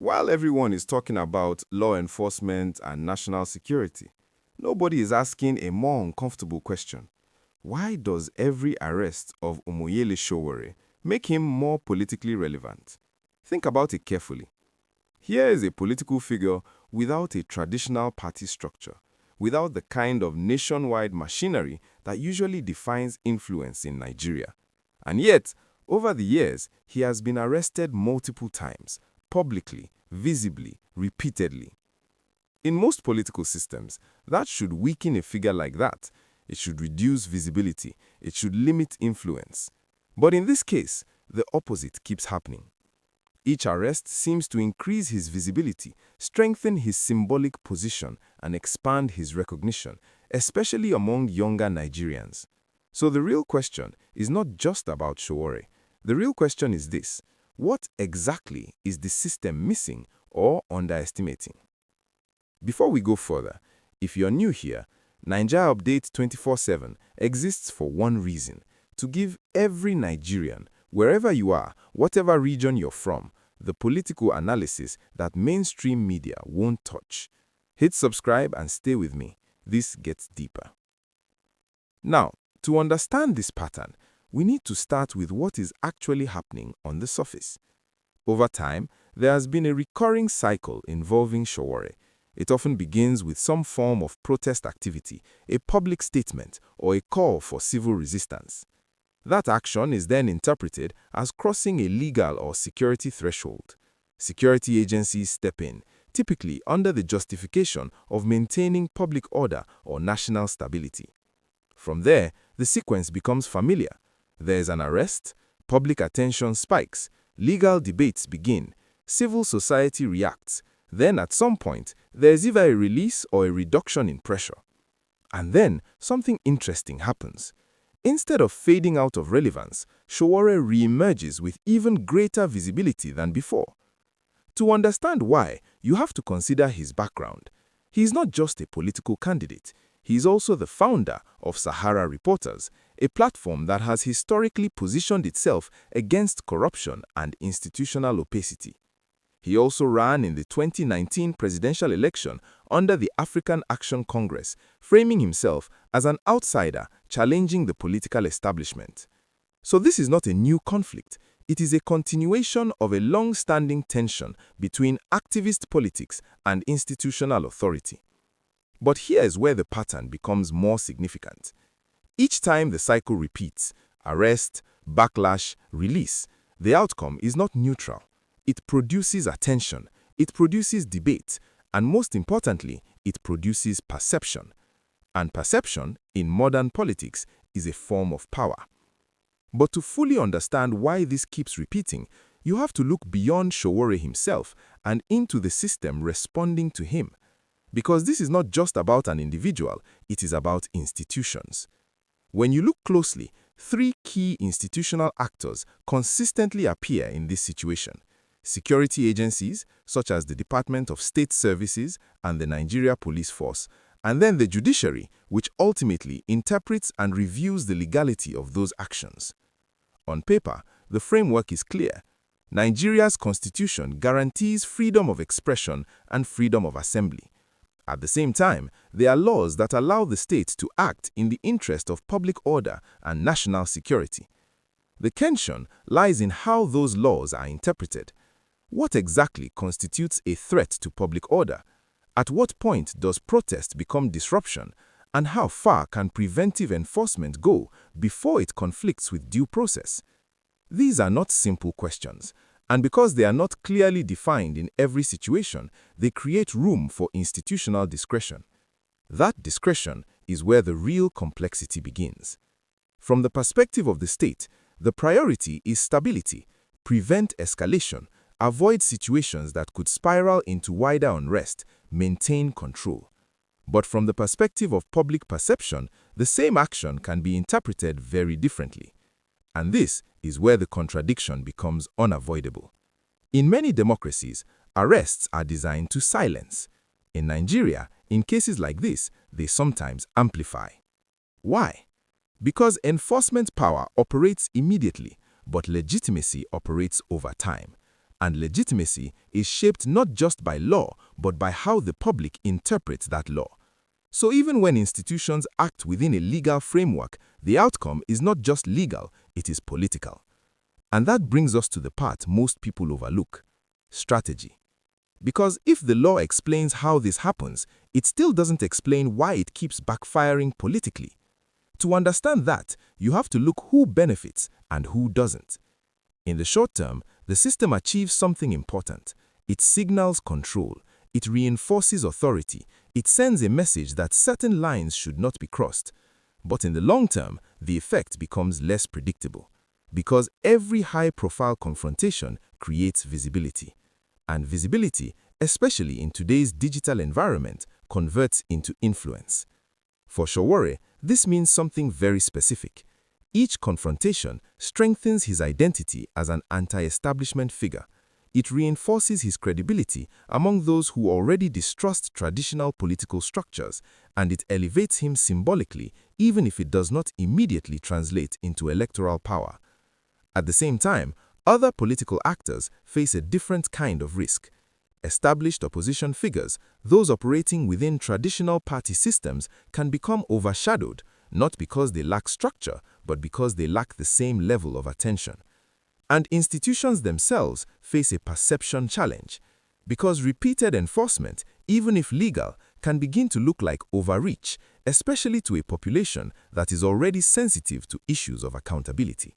While everyone is talking about law enforcement and national security, nobody is asking a more uncomfortable question. Why does every arrest of Omoyele Sowore make him more politically relevant? Think about it carefully. Here is a political figure without a traditional party structure, without the kind of nationwide machinery that usually defines influence in Nigeria. And yet, over the years, he has been arrested multiple times, publicly, visibly, repeatedly. In most political systems, that should weaken a figure like that. It should reduce visibility. It should limit influence. But in this case, the opposite keeps happening. Each arrest seems to increase his visibility, strengthen his symbolic position, and expand his recognition, especially among younger Nigerians. So the real question is not just about Sowore. The real question is this: what exactly is the system missing or underestimating? Before we go further, if you're new here, Naija Update 24/7 exists for one reason: to give every Nigerian, wherever you are, whatever region you're from, the political analysis that mainstream media won't touch. Hit subscribe and stay with me. This gets deeper. Now, to understand this pattern, we need to start with what is actually happening on the surface. Over time, there has been a recurring cycle involving Sowore. It often begins with some form of protest activity, a public statement, or a call for civil resistance. That action is then interpreted as crossing a legal or security threshold. Security agencies step in, typically under the justification of maintaining public order or national stability. From there, the sequence becomes familiar. There is an arrest, public attention spikes, legal debates begin, civil society reacts. Then at some point, there is either a release or a reduction in pressure. And then something interesting happens. Instead of fading out of relevance, Sowore re-emerges with even greater visibility than before. To understand why, you have to consider his background. He is not just a political candidate. He is also the founder of Sahara Reporters, a platform that has historically positioned itself against corruption and institutional opacity. He also ran in the 2019 presidential election under the African Action Congress, framing himself as an outsider challenging the political establishment. So this is not a new conflict. It is a continuation of a long-standing tension between activist politics and institutional authority. But here is where the pattern becomes more significant. Each time the cycle repeats, arrest, backlash, release, the outcome is not neutral. It produces attention, it produces debate, and most importantly, it produces perception. And perception, in modern politics, is a form of power. But to fully understand why this keeps repeating, you have to look beyond Sowore himself and into the system responding to him. Because this is not just about an individual, it is about institutions. When you look closely, three key institutional actors consistently appear in this situation: security agencies, such as the Department of State Services and the Nigeria Police Force, and then the judiciary, which ultimately interprets and reviews the legality of those actions. On paper, the framework is clear. Nigeria's constitution guarantees freedom of expression and freedom of assembly. At the same time, there are laws that allow the state to act in the interest of public order and national security. The tension lies in how those laws are interpreted. What exactly constitutes a threat to public order? At what point does protest become disruption? And how far can preventive enforcement go before it conflicts with due process? These are not simple questions, and because they are not clearly defined in every situation, they create room for institutional discretion. That discretion is where the real complexity begins. From the perspective of the state, the priority is stability, prevent escalation, avoid situations that could spiral into wider unrest, maintain control. But from the perspective of public perception, the same action can be interpreted very differently. And this is where the contradiction becomes unavoidable. In many democracies, arrests are designed to silence. In Nigeria, in cases like this, they sometimes amplify. Why? Because enforcement power operates immediately, but legitimacy operates over time. And legitimacy is shaped not just by law, but by how the public interprets that law. So even when institutions act within a legal framework, the outcome is not just legal, it is political. And that brings us to the part most people overlook: strategy. Because if the law explains how this happens, it still doesn't explain why it keeps backfiring politically. To understand that, you have to look who benefits and who doesn't. In the short term, the system achieves something important. It signals control. It reinforces authority. It sends a message that certain lines should not be crossed. But in the long term, the effect becomes less predictable. Because every high-profile confrontation creates visibility. And visibility, especially in today's digital environment, converts into influence. For Sowore, this means something very specific. Each confrontation strengthens his identity as an anti-establishment figure. It reinforces his credibility among those who already distrust traditional political structures, and it elevates him symbolically, even if it does not immediately translate into electoral power. At the same time, other political actors face a different kind of risk. Established opposition figures, those operating within traditional party systems, can become overshadowed, not because they lack structure, but because they lack the same level of attention. And institutions themselves face a perception challenge, because repeated enforcement, even if legal, can begin to look like overreach, especially to a population that is already sensitive to issues of accountability.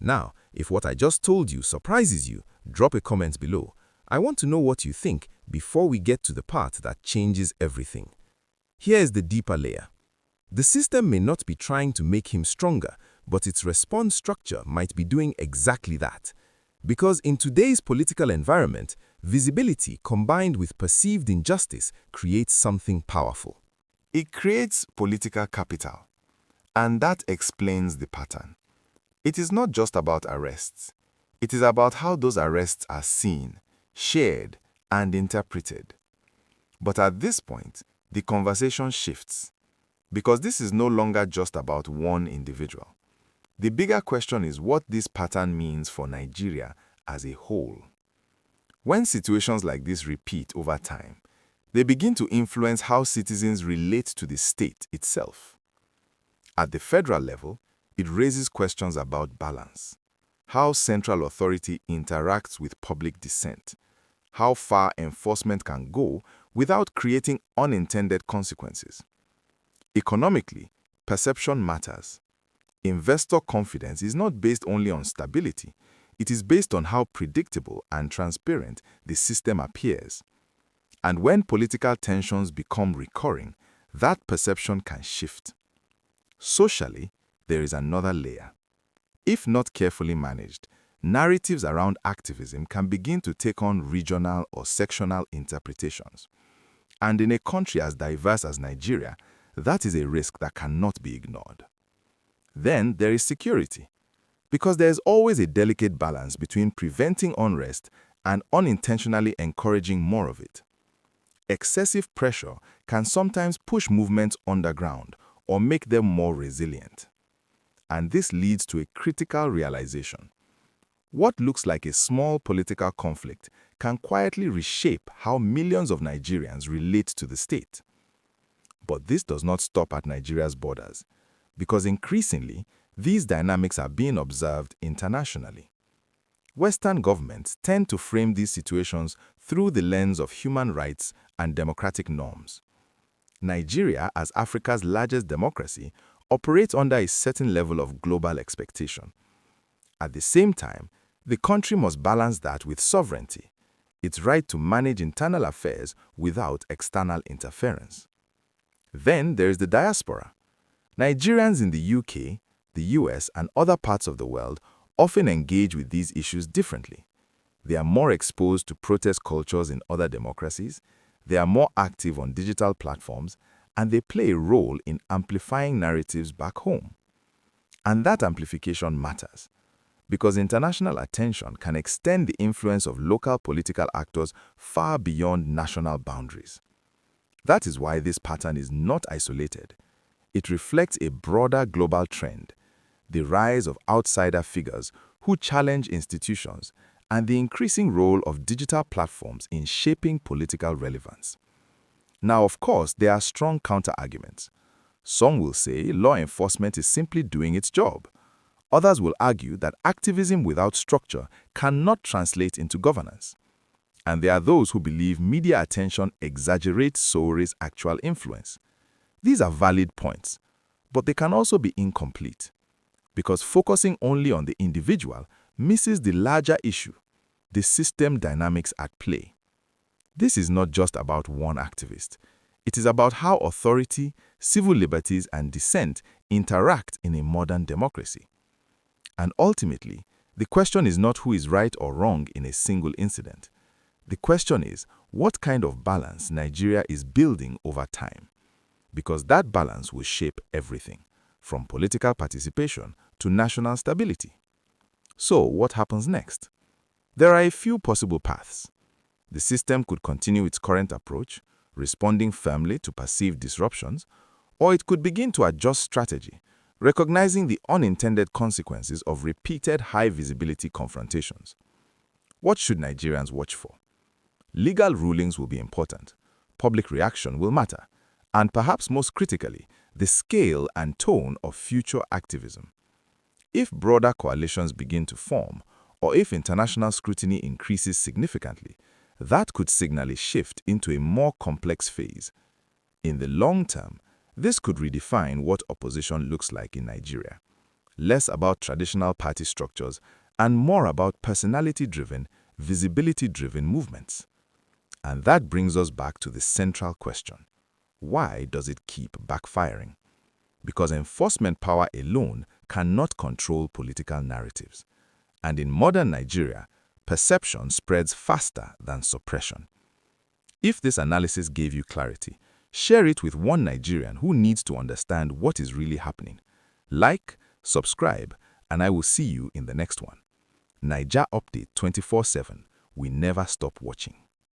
Now, if what I just told you surprises you, drop a comment below. I want to know what you think before we get to the part that changes everything. Here is the deeper layer. The system may not be trying to make him stronger, but its response structure might be doing exactly that. Because in today's political environment, visibility combined with perceived injustice creates something powerful. It creates political capital, and that explains the pattern. It is not just about arrests. It is about how those arrests are seen, shared, and interpreted. But at this point, the conversation shifts, because this is no longer just about one individual. The bigger question is what this pattern means for Nigeria as a whole. When situations like this repeat over time, they begin to influence how citizens relate to the state itself. At the federal level, it raises questions about balance, how central authority interacts with public dissent, how far enforcement can go without creating unintended consequences. Economically, perception matters. Investor confidence is not based only on stability, it is based on how predictable and transparent the system appears. And when political tensions become recurring, that perception can shift. Socially, there is another layer. If not carefully managed, narratives around activism can begin to take on regional or sectional interpretations. And in a country as diverse as Nigeria, that is a risk that cannot be ignored. Then there is security, because there is always a delicate balance between preventing unrest and unintentionally encouraging more of it. Excessive pressure can sometimes push movements underground or make them more resilient. And this leads to a critical realization. What looks like a small political conflict can quietly reshape how millions of Nigerians relate to the state. But this does not stop at Nigeria's borders, because increasingly, these dynamics are being observed internationally. Western governments tend to frame these situations through the lens of human rights and democratic norms. Nigeria, as Africa's largest democracy, operates under a certain level of global expectation. At the same time, the country must balance that with sovereignty, its right to manage internal affairs without external interference. Then there is the diaspora. Nigerians in the UK, the US, and other parts of the world often engage with these issues differently. They are more exposed to protest cultures in other democracies, they are more active on digital platforms, and they play a role in amplifying narratives back home. And that amplification matters, because international attention can extend the influence of local political actors far beyond national boundaries. That is why this pattern is not isolated. It reflects a broader global trend, the rise of outsider figures who challenge institutions and the increasing role of digital platforms in shaping political relevance. Now, of course, there are strong counter-arguments. Some will say law enforcement is simply doing its job. Others will argue that activism without structure cannot translate into governance. And there are those who believe media attention exaggerates Sowore's actual influence. These are valid points, but they can also be incomplete, because focusing only on the individual misses the larger issue, the system dynamics at play. This is not just about one activist. It is about how authority, civil liberties, and dissent interact in a modern democracy. And ultimately, the question is not who is right or wrong in a single incident. The question is what kind of balance Nigeria is building over time, because that balance will shape everything, from political participation to national stability. So, what happens next? There are a few possible paths. The system could continue its current approach, responding firmly to perceived disruptions, or it could begin to adjust strategy, recognizing the unintended consequences of repeated high-visibility confrontations. What should Nigerians watch for? Legal rulings will be important, public reaction will matter, and perhaps most critically, the scale and tone of future activism. If broader coalitions begin to form, or if international scrutiny increases significantly, that could signal a shift into a more complex phase. In the long term, this could redefine what opposition looks like in Nigeria, less about traditional party structures and more about personality-driven, visibility-driven movements. And that brings us back to the central question. Why does it keep backfiring? Because enforcement power alone cannot control political narratives. And in modern Nigeria, perception spreads faster than suppression. If this analysis gave you clarity, share it with one Nigerian who needs to understand what is really happening. Like, subscribe, and I will see you in the next one. Naija Update 24/7. We never stop watching.